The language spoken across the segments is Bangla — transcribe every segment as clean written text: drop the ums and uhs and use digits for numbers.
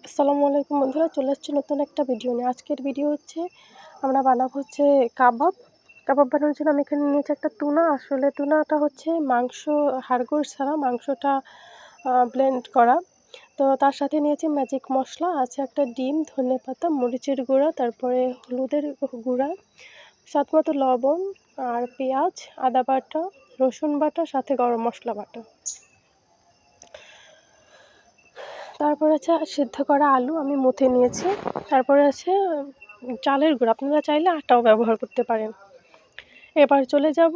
আসসালামু আলাইকুম বন্ধুরা, চলে আসছি নতুন একটা ভিডিও নিয়ে। আজকের ভিডিও হচ্ছে আমরা বানাবো হচ্ছে কাবাব। কাবাব বানানোর জন্য আমি এখানে নিয়েছি একটা টুনা। আসলে টুনাটা হচ্ছে মাংস হাড়গোড় ছাড়া, মাংসটা ব্লেন্ড করা। তো তার সাথে নিয়েছি ম্যাজিক মশলা, আছে একটা ডিম, ধনেপাতা, মরিচের গুঁড়া, তারপরে হলুদের গুঁড়া, স্বাদ মতো লবণ, আর পেঁয়াজ, আদা বাটা, রসুন বাটা, সাথে গরম মশলা বাটা। তারপরে আছে সিদ্ধ করা আলু আমি মুথে নিয়েছি। তারপরে আছে চালের গুঁড়ো, আপনারা চাইলে আটাও ব্যবহার করতে পারেন। এবার চলে যাব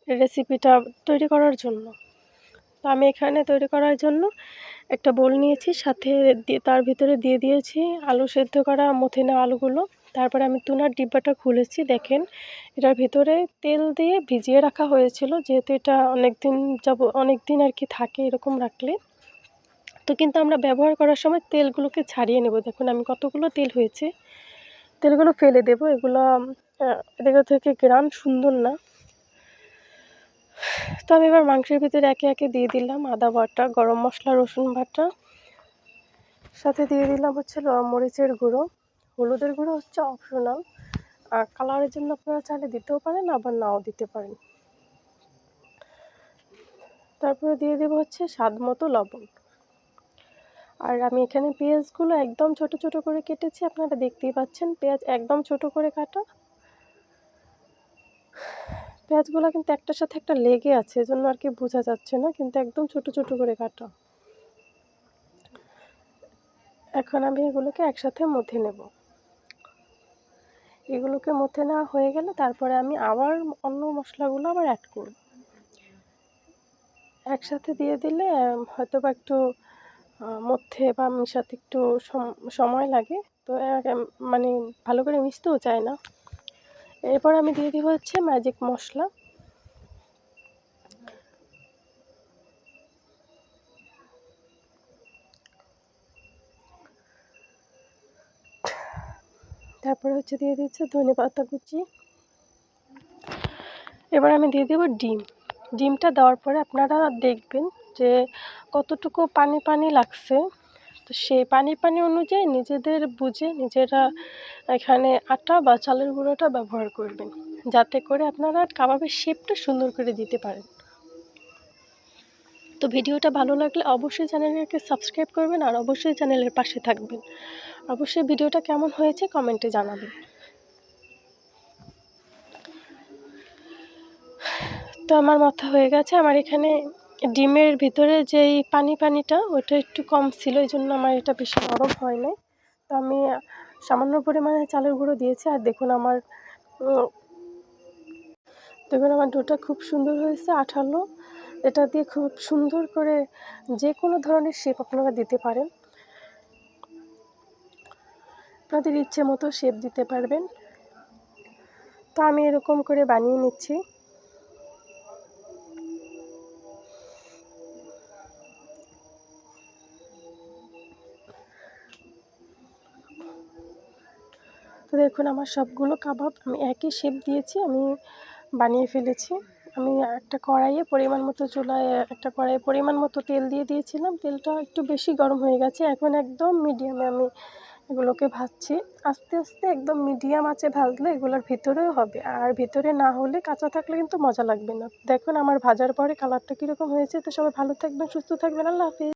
রেসিপিটা তৈরি করার জন্য। তো আমি এখানে তৈরি করার জন্য একটা বোল নিয়েছি, সাথে তার ভিতরে দিয়ে দিয়েছি আলু সেদ্ধ করা মুথে নেওয়া আলুগুলো। তারপরে আমি টুনার ডিব্বাটা খুলেছি, দেখেন এটার ভিতরে তেল দিয়ে ভিজিয়ে রাখা হয়েছিল, যেহেতু এটা অনেক দিন আর কি থাকে এরকম রাখলে। তো কিন্তু আমরা ব্যবহার করার সময় তেলগুলোকে ছাড়িয়ে নেব। দেখুন আমি কতগুলো তেল হয়েছে, তেলগুলো ফেলে দেব। এগুলো থেকে গ্রান সুন্দর না। তো আমি এবার মাংসের ভিতরে একে একে দিয়ে দিলাম আদা বাটা, গরম মশলা, রসুন বাটা, সাথে দিয়ে দিলাম হচ্ছে মরিচের গুঁড়ো। হলুদের গুঁড়ো হচ্ছে অপশনাল, আর কালারের জন্য আপনারা চাইলে দিতেও পারেন, আবার নাও দিতে পারেন। তারপরে দিয়ে দেবো হচ্ছে স্বাদ মতো লবণ। আর আমি এখানে পেঁয়াজগুলো একদম ছোট ছোট করে কেটেছি, আপনারা দেখতেই পাচ্ছেন পেঁয়াজ একদম ছোট করে কাটা। পেঁয়াজগুলো কিন্তু একটার সাথে একটা লেগে আছে, এজন্য আর কি বোঝা যাচ্ছে না, কিন্তু একদম ছোট ছোট করে কাটা। এখন আমি এগুলোকে একসাথে মথে নেব। এগুলোকে মথে নেওয়া হয়ে গেলে তারপরে আমি আবার অন্য মশলাগুলো আবার অ্যাড করব। একসাথে দিয়ে দিলে হয়তো বা একটু মধ্যে বা মিশাতে একটু সময় লাগে, তো মানে ভালো করে মিশতেও চায় না। এরপর আমি দিয়ে দিব হচ্ছে ম্যাজিক মশলা। তারপরে হচ্ছে দিয়ে দিচ্ছে ধনেপাতা কুচি। এবার আমি দিয়ে দেব ডিম। ডিমটা দেওয়ার পরে আপনারা দেখবেন যে কতটুকু পানি পানি লাগছে। তো সেই পানি পানি অনুযায়ী নিজেদের বুঝে নিজেরা এখানে আটা বা চালের গুঁড়োটা ব্যবহার করবেন, যাতে করে আপনারা কাবাবের শেপটা সুন্দর করে দিতে পারেন। তো ভিডিওটা ভালো লাগলে অবশ্যই চ্যানেলটাকে সাবস্ক্রাইব করবেন, আর অবশ্যই চ্যানেলের পাশে থাকবেন। অবশ্যই ভিডিওটা কেমন হয়েছে কমেন্টে জানাবেন। তো আমার মাথা হয়ে গেছে। আমার এখানে ডিমের ভিতরে যেই পানিটা ওটা একটু কম ছিল, এই জন্য আমার এটা বেশি নরম হয় নাই। তো আমি সামান্য পরিমাণে চালের গুঁড়ো দিয়েছি। আর দেখুন আমার ডোটা খুব সুন্দর হয়েছে, আঠালো। এটা দিয়ে খুব সুন্দর করে যে কোনো ধরনের শেপ আপনারা দিতে পারেন, আপনাদের ইচ্ছে মতো শেপ দিতে পারবেন। তো আমি এরকম করে বানিয়ে নিচ্ছি। তো দেখুন আমার সবগুলো কাবাব আমি একই শেপ দিয়েছি, আমি বানিয়ে ফেলেছি। আমি একটা কড়াইয়ে পরিমাণ মতো তেল দিয়ে দিয়েছিলাম। তেলটা একটু বেশি গরম হয়ে গেছে। এখন একদম মিডিয়ামে আমি এগুলোকে ভাজছি। আস্তে আস্তে একদম মিডিয়াম আঁচে ভাজলে এগুলোর ভিতরেও হবে, আর ভিতরে না হলে কাঁচা থাকলে কিন্তু মজা লাগবে না। দেখুন আমার ভাজার পরে কালারটা কীরকম হয়েছে। তো সবাই ভালো থাকবেন, সুস্থ থাকবেন, আল্লাহ হাফিজ।